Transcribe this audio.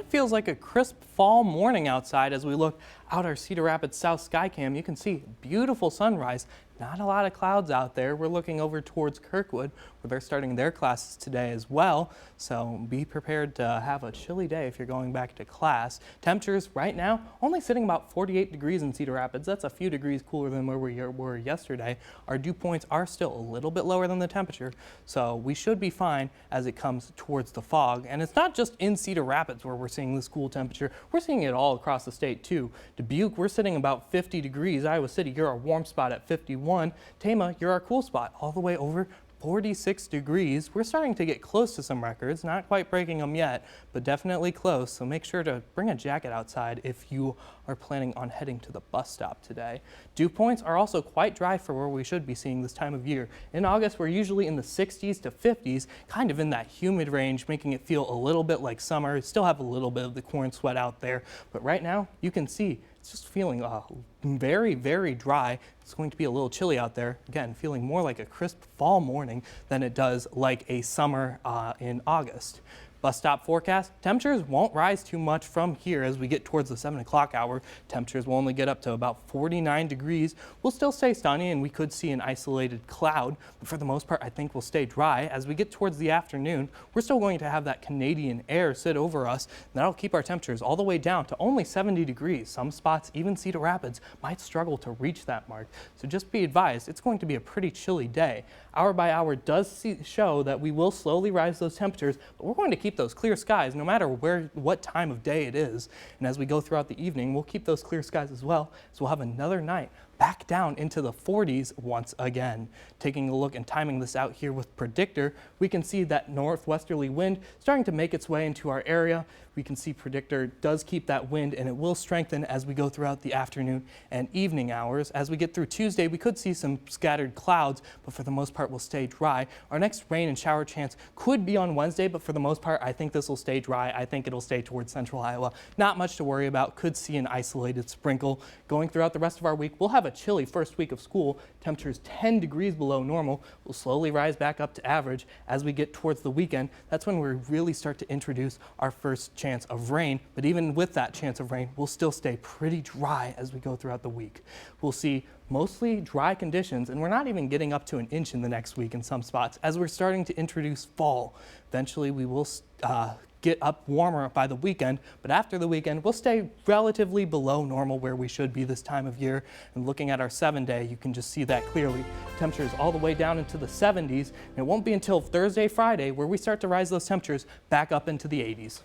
It feels like a crisp fall morning outside as we look out our Cedar Rapids South Skycam. You can see beautiful sunrise. Not a lot of clouds out there. We're looking over towards Kirkwood, where they're starting their classes today as well. So be prepared to have a chilly day if you're going back to class. Temperatures right now only sitting about 48 degrees in Cedar Rapids. That's a few degrees cooler than where we were yesterday. Our dew points are still a little bit lower than the temperature, so we should be fine as it comes towards the fog. And it's not just in Cedar Rapids where we're seeing this cool temperature. We're seeing it all across the state too. Dubuque, we're sitting about 50 degrees. Iowa City, you're our warm spot at 51. Tama, you're our cool spot all the way over 46 degrees. We're starting to get close to some records, not quite breaking them yet, but definitely close. So make sure to bring a jacket outside if you are planning on heading to the bus stop today. Dew points are also quite dry for where we should be seeing this time of year. In August, we're usually in the 60s to 50s, kind of in that humid range, making it feel a little bit like summer. Still have a little bit of the corn sweat out there, but right now you can see it's just feeling very, very dry. It's going to be a little chilly out there. Again, feeling more like a crisp fall morning than it does like a summer in August. Bus stop forecast, temperatures won't rise too much from here as we get towards the 7 o'clock hour. Temperatures will only get up to about 49 degrees. We'll still stay sunny and we could see an isolated cloud, but for the most part, I think we'll stay dry. As we get towards the afternoon, we're still going to have that Canadian air sit over us. That'll keep our temperatures all the way down to only 70 degrees. Some spots, even Cedar Rapids, might struggle to reach that mark. So just be advised, it's going to be a pretty chilly day. Hour by hour does show that we will slowly rise those temperatures, but we're going to keep those clear skies no matter what time of day it is. And as we go throughout the evening, we'll keep those clear skies as well. So we'll have another night back down into the 40s once again. Taking a look and timing this out here with Predictor, we can see that northwesterly wind starting to make its way into our area. We can see Predictor does keep that wind and it will strengthen as we go throughout the afternoon and evening hours. As we get through Tuesday, we could see some scattered clouds, but for the most part, we'll stay dry. Our next rain and shower chance could be on Wednesday, but for the most part, I think this will stay dry. I think it'll stay towards central Iowa. Not much to worry about. Could see an isolated sprinkle. Going throughout the rest of our week, we'll have a chilly first week of school. Temperatures 10 degrees below normal. Will slowly rise back up to average as we get towards the weekend. That's when we really start to introduce our first chance of rain. But even with that chance of rain, we'll still stay pretty dry as we go throughout the week. We'll see mostly dry conditions, and we're not even getting up to an inch in the next week in some spots as we're starting to introduce fall. Eventually, we will get up warmer by the weekend, but after the weekend, we'll stay relatively below normal where we should be this time of year. And looking at our 7-day, you can just see that clearly. Temperatures all the way down into the 70s, and it won't be until Thursday, Friday where we start to rise those temperatures back up into the 80s.